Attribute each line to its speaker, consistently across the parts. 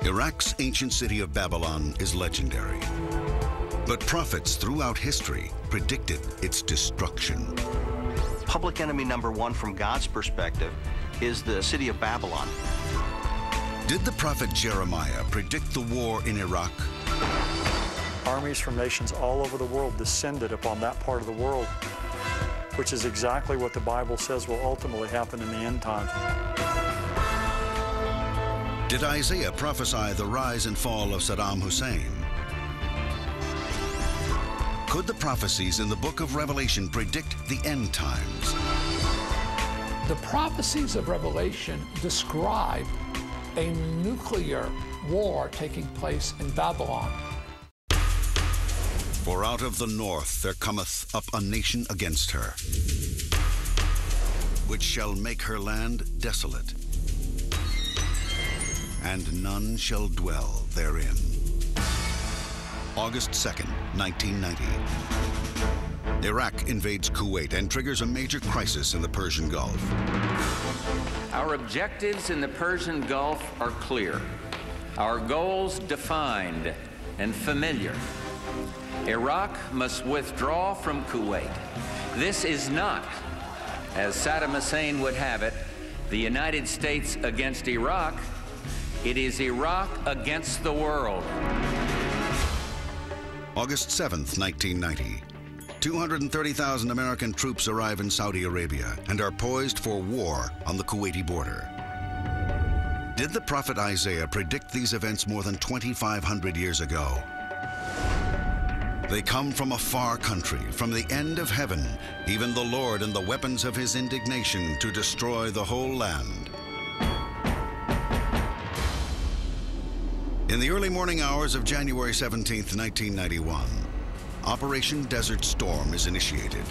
Speaker 1: Iraq's ancient city of Babylon is legendary. But prophets throughout history predicted its destruction.
Speaker 2: Public enemy number one from God's perspective is the city of Babylon.
Speaker 1: Did the prophet Jeremiah predict the war in Iraq?
Speaker 3: Armies from nations all over the world descended upon that part of the world, which is exactly what the Bible says will ultimately happen in the end times.
Speaker 1: Did Isaiah prophesy the rise and fall of Saddam Hussein? Could the prophecies in the book of Revelation predict the end times?
Speaker 4: The prophecies of Revelation describe a nuclear war taking place in Babylon.
Speaker 1: For out of the north there cometh up a nation against her, which shall make her land desolate, and none shall dwell therein. August 2nd, 1990. Iraq invades Kuwait and triggers a major crisis in the Persian Gulf.
Speaker 5: Our objectives in the Persian Gulf are clear. Our goals defined and familiar. Iraq must withdraw from Kuwait. This is not, as Saddam Hussein would have it, the United States against Iraq. It is Iraq against the world.
Speaker 1: August 7th, 1990. 230,000 American troops arrive in Saudi Arabia and are poised for war on the Kuwaiti border. Did the prophet Isaiah predict these events more than 2,500 years ago? They come from a far country, from the end of heaven, even the Lord and the weapons of his indignation to destroy the whole land. In the early morning hours of January 17th, 1991, Operation Desert Storm is initiated.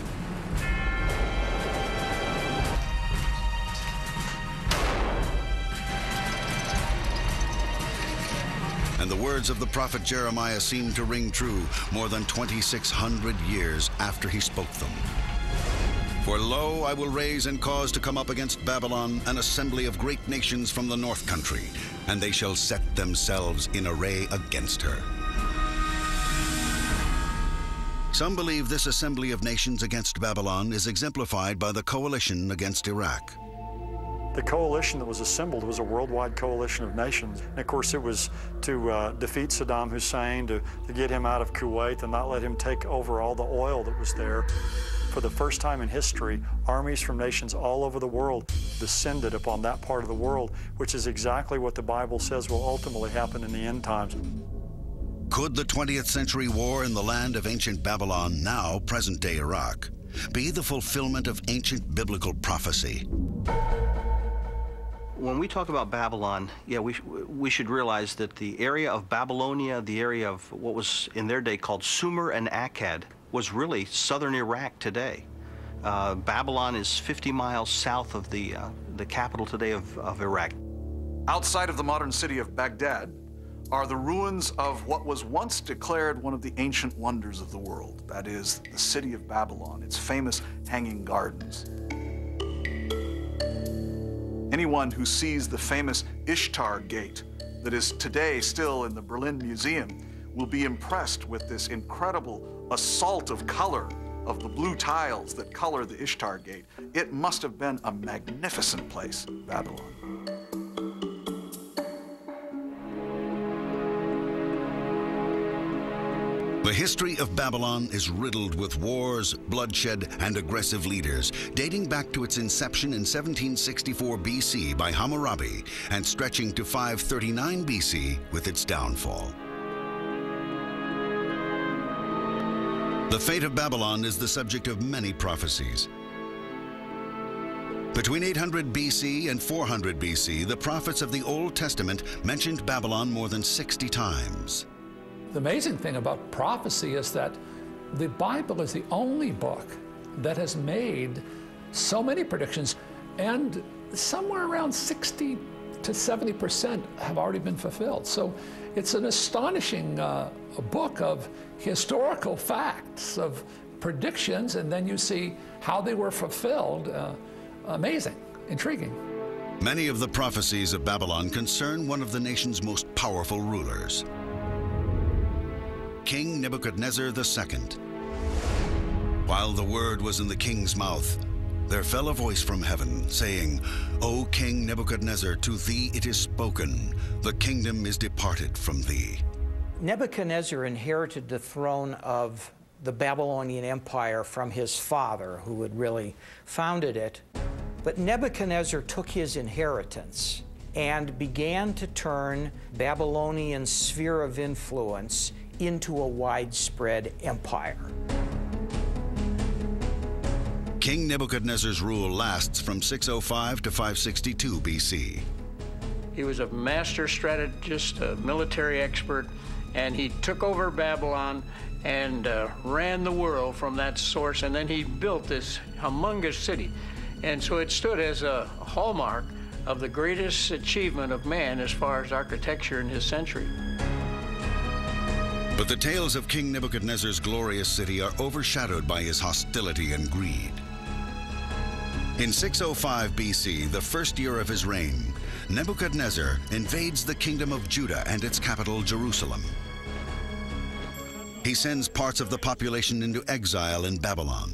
Speaker 1: And the words of the prophet Jeremiah seem to ring true more than 2,600 years after he spoke them. For lo, I will raise and cause to come up against Babylon an assembly of great nations from the north country, and they shall set themselves in array against her. Some believe this assembly of nations against Babylon is exemplified by the coalition against Iraq.
Speaker 3: The coalition that was assembled was a worldwide coalition of nations. And of course, it was to defeat Saddam Hussein, to get him out of Kuwait and not let him take over all the oil that was there. For the first time in history, armies from nations all over the world descended upon that part of the world, which is exactly what the Bible says will ultimately happen in the end times.
Speaker 1: Could the 20th century war in the land of ancient Babylon, now present-day Iraq, be the fulfillment of ancient biblical prophecy?
Speaker 2: When we talk about Babylon, yeah, we should realize that the area of Babylonia, the area of what was in their day called Sumer and Akkad, was really southern Iraq today. Babylon is 50 miles south of the capital today of Iraq.
Speaker 6: Outside of the modern city of Baghdad are the ruins of what was once declared one of the ancient wonders of the world. That is the city of Babylon, its famous hanging gardens. Anyone who sees the famous Ishtar Gate that is today still in the Berlin Museum will be impressed with this incredible assault of color of the blue tiles that color the Ishtar Gate. It must have been a magnificent place, Babylon.
Speaker 1: The history of Babylon is riddled with wars, bloodshed, and aggressive leaders, dating back to its inception in 1764 BC by Hammurabi and stretching to 539 BC with its downfall. The fate of Babylon is the subject of many prophecies. Between 800 BC and 400 BC, the prophets of the Old Testament mentioned Babylon more than 60 times.
Speaker 4: The amazing thing about prophecy is that the Bible is the only book that has made so many predictions, and somewhere around 60 to 70% have already been fulfilled. So it's an astonishing book of historical facts, of predictions, and then you see how they were fulfilled. Amazing, intriguing.
Speaker 1: Many of the prophecies of Babylon concern one of the nation's most powerful rulers, King Nebuchadnezzar II. While the word was in the king's mouth, there fell a voice from heaven, saying, O King Nebuchadnezzar, to thee it is spoken, the kingdom is departed from thee.
Speaker 7: Nebuchadnezzar inherited the throne of the Babylonian Empire from his father, who had really founded it. But Nebuchadnezzar took his inheritance and began to turn Babylonian sphere of influence into a widespread empire.
Speaker 1: King Nebuchadnezzar's rule lasts from 605 to 562 BC.
Speaker 8: He was a master strategist, a military expert, and he took over Babylon and ran the world from that source, and then he built this humongous city. And so it stood as a hallmark of the greatest achievement of man as far as architecture in his century.
Speaker 1: But the tales of King Nebuchadnezzar's glorious city are overshadowed by his hostility and greed. In 605 BC, the first year of his reign, Nebuchadnezzar invades the kingdom of Judah and its capital, Jerusalem. He sends parts of the population into exile in Babylon.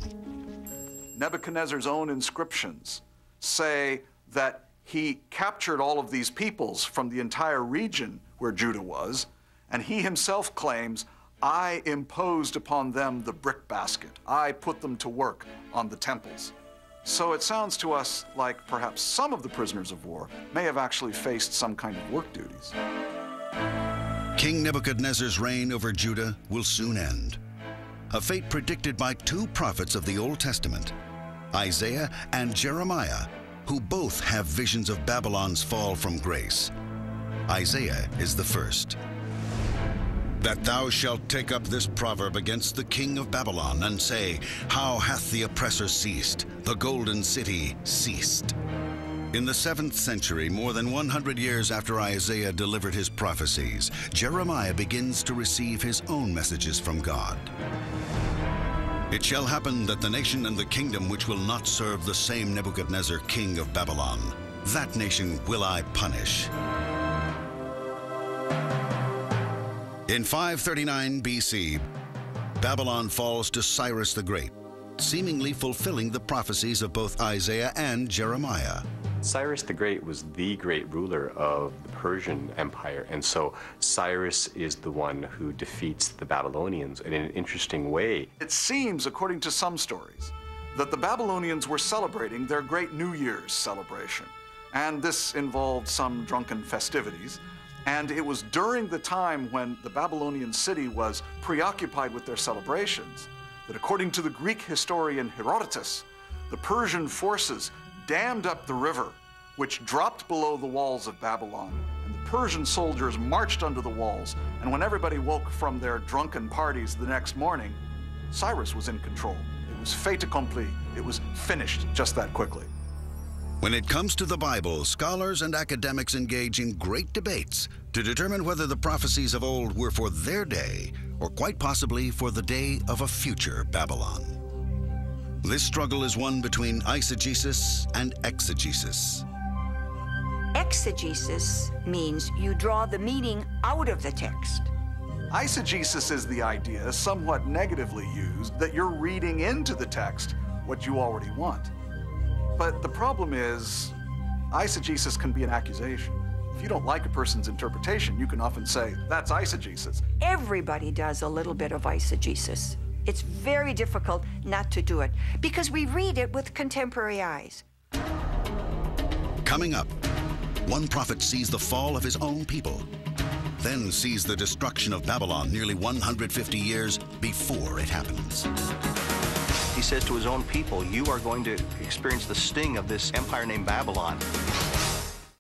Speaker 6: Nebuchadnezzar's own inscriptions say that he captured all of these peoples from the entire region where Judah was, and he himself claims, I imposed upon them the brick basket. I put them to work on the temples. So it sounds to us like perhaps some of the prisoners of war may have actually faced some kind of work duties.
Speaker 1: King Nebuchadnezzar's reign over Judah will soon end, a fate predicted by two prophets of the Old Testament, Isaiah and Jeremiah, who both have visions of Babylon's fall from grace. Isaiah is the first. That thou shalt take up this proverb against the king of Babylon, and say, How hath the oppressor ceased, the golden city ceased. In the 7th century, more than 100 years after Isaiah delivered his prophecies, Jeremiah begins to receive his own messages from God. It shall happen that the nation and the kingdom which will not serve the same Nebuchadnezzar, king of Babylon, that nation will I punish. In 539 BC, Babylon falls to Cyrus the Great, seemingly fulfilling the prophecies of both Isaiah and Jeremiah.
Speaker 9: Cyrus the Great was the great ruler of the Persian Empire, and so Cyrus is the one who defeats the Babylonians in an interesting way.
Speaker 6: It seems, according to some stories, that the Babylonians were celebrating their great New Year's celebration, and this involved some drunken festivities. And it was during the time when the Babylonian city was preoccupied with their celebrations that, according to the Greek historian Herodotus, the Persian forces dammed up the river, which dropped below the walls of Babylon, and the Persian soldiers marched under the walls. And when everybody woke from their drunken parties the next morning, Cyrus was in control. It was fait accompli. It was finished just that quickly.
Speaker 1: When it comes to the Bible, scholars and academics engage in great debates to determine whether the prophecies of old were for their day, or quite possibly for the day of a future Babylon. This struggle is one between eisegesis and exegesis.
Speaker 10: Exegesis means you draw the meaning out of the text.
Speaker 6: Eisegesis is the idea, somewhat negatively used, that you're reading into the text what you already want. But the problem is, eisegesis can be an accusation. If you don't like a person's interpretation, you can often say, that's eisegesis.
Speaker 10: Everybody does a little bit of eisegesis. It's very difficult not to do it because we read it with contemporary eyes.
Speaker 1: Coming up, one prophet sees the fall of his own people, then sees the destruction of Babylon nearly 150 years before it happens.
Speaker 2: He said to his own people, you are going to experience the sting of this empire named Babylon.